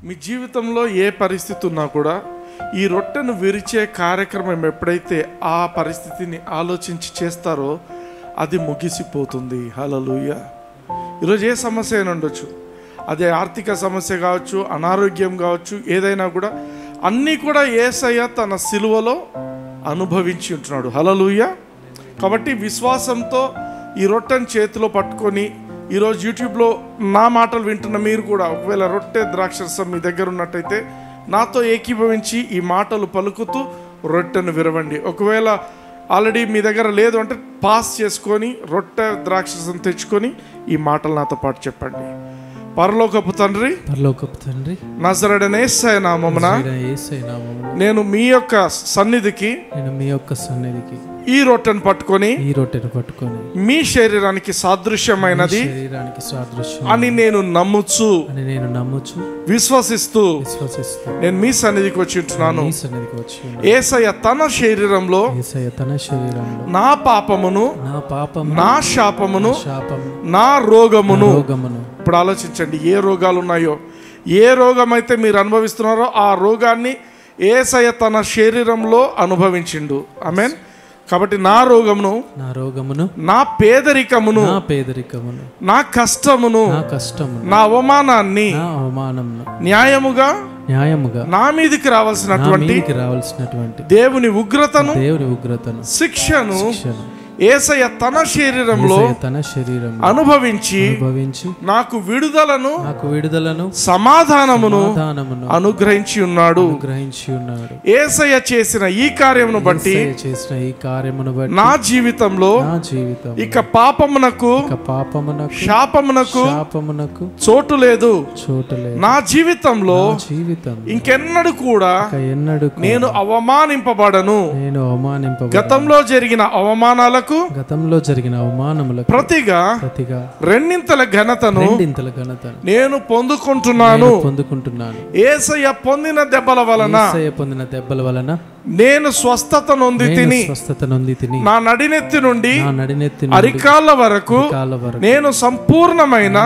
మీ జీవితంలో ఏ పరిస్థితి ఉన్నా కూడా ఈ రొట్టెను విరిచే కార్యక్రమం ఎప్పుడైతే ఆ పరిస్థితిని ఆలోచించి చేస్తారో అది ముగిసిపోతుంది. హల్లెలూయా. ఈరోజు ఏ సమస్య అయినా ఉండొచ్చు, అదే ఆర్థిక సమస్య కావచ్చు, అనారోగ్యం కావచ్చు, ఏదైనా కూడా అన్నీ కూడా యేసయ్య తన సిలువలో అనుభవించి ఉంటున్నాడు. హల్లెలూయా. కాబట్టి విశ్వాసంతో ఈ రొట్టెను చేతిలో పట్టుకొని ఈరోజు యూట్యూబ్లో నా మాటలు వింటున్న మీరు కూడా ఒకవేళ రొట్టె ద్రాక్షరసం మీ దగ్గర ఉన్నట్టయితే నాతో ఏకీభవించి ఈ మాటలు పలుకుతూ రొట్టెను విరవండి. ఒకవేళ ఆల్రెడీ మీ దగ్గర లేదు అంటే పాస్ చేసుకొని రొట్టె ద్రాక్షరసం తెచ్చుకొని ఈ మాటలు నాతో పాటు చెప్పండి. పరలోకపు తండ్రి, నజరేయుడైన యేసయ్య నామమున నేను మీ యొక్క సన్నిధికి ఈ రొట్టెను పట్టుకొని మీ శరీరానికి సాదృశ్యమైనది అని నేను నమ్ముచు విశ్వసిస్తూ నేను మీ సన్నిధికి వచ్చి ఉంటున్నాను. యేసయ్య తన శరీరంలో నా పాపమును, నా శాపమును, నా రోగమును. ఇప్పుడు ఆలోచించండి, ఏ రోగాలు ఉన్నాయో, ఏ రోగం అయితే మీరు అనుభవిస్తున్నారో ఆ రోగాన్ని యేసయ్య తన శరీరంలో అనుభవించిండు. ఆమేన్. కాబట్టి నా రోగమును, నా పేదరికమును, నా కష్టమును, నా అవమానాన్ని న్యాయముగా నా మీదికి రావాల్సినటువంటి దేవుని ఉగ్రతను, శిక్షను యేసయ్య తన శరీరంలో అనుభవించి నాకు విడుదలను సమాధానమును అనుగ్రహించి ఉన్నాడు. యేసయ్య చేసిన ఈ కార్యమును బట్టి నా జీవితంలో ఇక పాపమునకు, శాపమునకు చోటు లేదు. నా జీవితంలో ఇంకెన్నడూ కూడా నేను అవమానింపబడను. గతంలో జరిగిన అవమానాలకు, ప్రతిగా రెండింతల ఘనతను నేను పొందుకుంటున్నాను. యేసయ్య పొందిన దెబ్బల వలన నేను స్వస్థత నొంది తిని, నా నడినెత్తి నుండి అరికాళ్ళ వరకు నేను సంపూర్ణమైన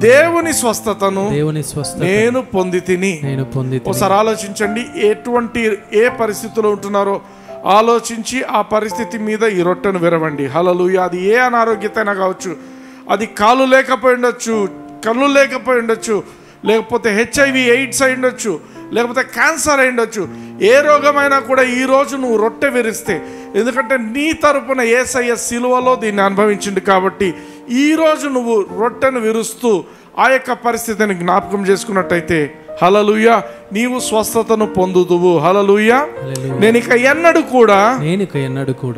దేవుని స్వస్థతను నేను పొంది తిని. ఒకసారి ఆలోచించండి, ఏ పరిస్థితిలో ఉంటున్నారో ఆలోచించి ఆ పరిస్థితి మీద ఈ రొట్టెను విరవండి. హల్లెలూయా. అది ఏ అనారోగ్యత అయినా కావచ్చు, అది కాలు లేకపోయి ఉండొచ్చు, కళ్ళు లేకపోయి ఉండొచ్చు, లేకపోతే HIV AIDS అయి ఉండొచ్చు, లేకపోతే క్యాన్సర్ అయి ఉండొచ్చు. ఏ రోగమైనా కూడా ఈరోజు నువ్వు రొట్టె విరిస్తే, ఎందుకంటే నీ తరపున యేసయ్య సిలువలో దీన్ని అనుభవించిండు కాబట్టి ఈరోజు నువ్వు రొట్టెను విరుస్తూ ఆ యొక్క పరిస్థితిని జ్ఞాపకం చేసుకున్నట్టయితే హల్లెలూయా నీవు స్వస్థతను పొందుదువు. హల్లెలూయా. నేను ఇక ఎన్నడూ కూడా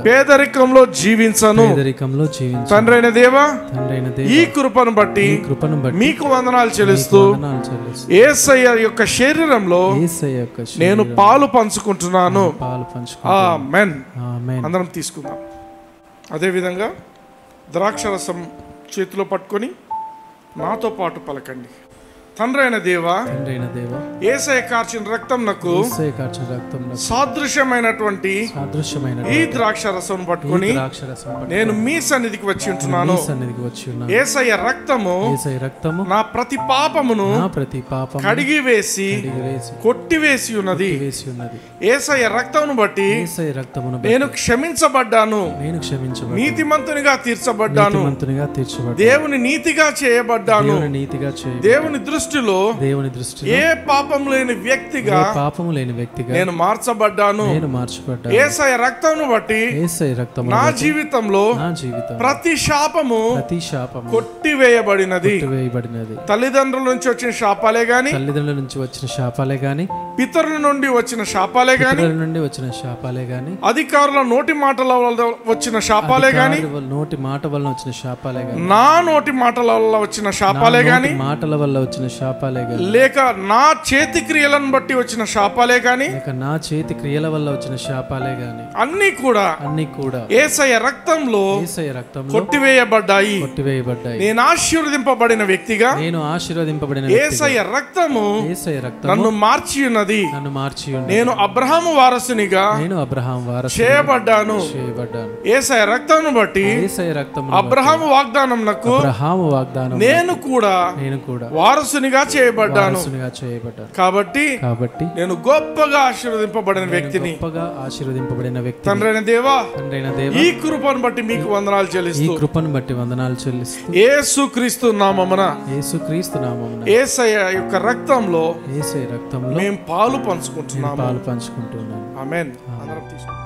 పేదరికంలో జీవించను. తండ్రైన దేవా, ఈ కృపను బట్టి మీకు వందనాలు చెల్లిస్తూ యేసయ్య యొక్క శరీరంలో నేను పాలు పంచుకుంటున్నాను. ఆమేన్. అందరం తీసుకుందాం. అదేవిధంగా ద్రాక్షరసం చేతిలో పట్టుకొని నాతో పాటు పలకండి. తండ్రైన దేవా, యేసయ్య కార్చిన రక్తంనకు సాదృశ్యమైనటువంటి ఈ ద్రాక్షరసం పట్టుకొని నేను మీ సన్నిధికి వచ్చి ఉంటున్నాను. యేసయ్య రక్తము నా ప్రతి పాపమును కడిగి వేసి కొట్టివేసి ఉన్నది. యేసయ్య రక్తమును బట్టి నేను క్షమించబడ్డాను, నీతిమంతునిగా తీర్చబడ్డాను, దేవుని నీతిగా చేయబడ్డాను. దేవుని దృష్టిలో ఏ పాపం లేని వ్యక్తిగా నేను మార్చబడ్డాను. యేసయ్య రక్తమును బట్టి నా జీవితంలో ప్రతి శాపము కొట్టివేయబడినది. తల్లిదండ్రుల నుంచి వచ్చిన శాపాలే గాని, పితరుల నుండి వచ్చిన శాపాలే గాని, అధికారుల నోటి మాటల వల్ల వచ్చిన శాపాలే గాని, నా నోటి మాటల వల్ల వచ్చిన శాపాలే గాని, లేక నా చేతి క్రియలను బట్టి వచ్చిన శాపాలే గాని, అన్ని కూడా యేసయ్య రక్తంలో కొట్టివేయబడ్డాయి. నేను ఆశీర్వదింపబడిన వ్యక్తిగా యేసయ్య రక్తము నన్ను మార్చి ఉన్నది. నేను అబ్రహాము వారసునిగా చేయబడ్డాను. యేసయ్య రక్తమును బట్టి అబ్రహాము వాగ్దానమునకు నేను కూడా వారసుని వారసునిగా చేయబడ్డాను. కాబట్టి నేను గొప్పగా ఆశీర్వదింపబడిన వ్యక్తిని. తండ్రైన దేవా, ఈ కృపను బట్టి మీకు వందనాలు చెల్లిస్తూ యేసుక్రీస్తు నామమున యేసయ్య యొక్క రక్తంలో మేము పాలు పంచుకుంటున్నాము. ఆమేన్. అందరం తీసుకుంటాం.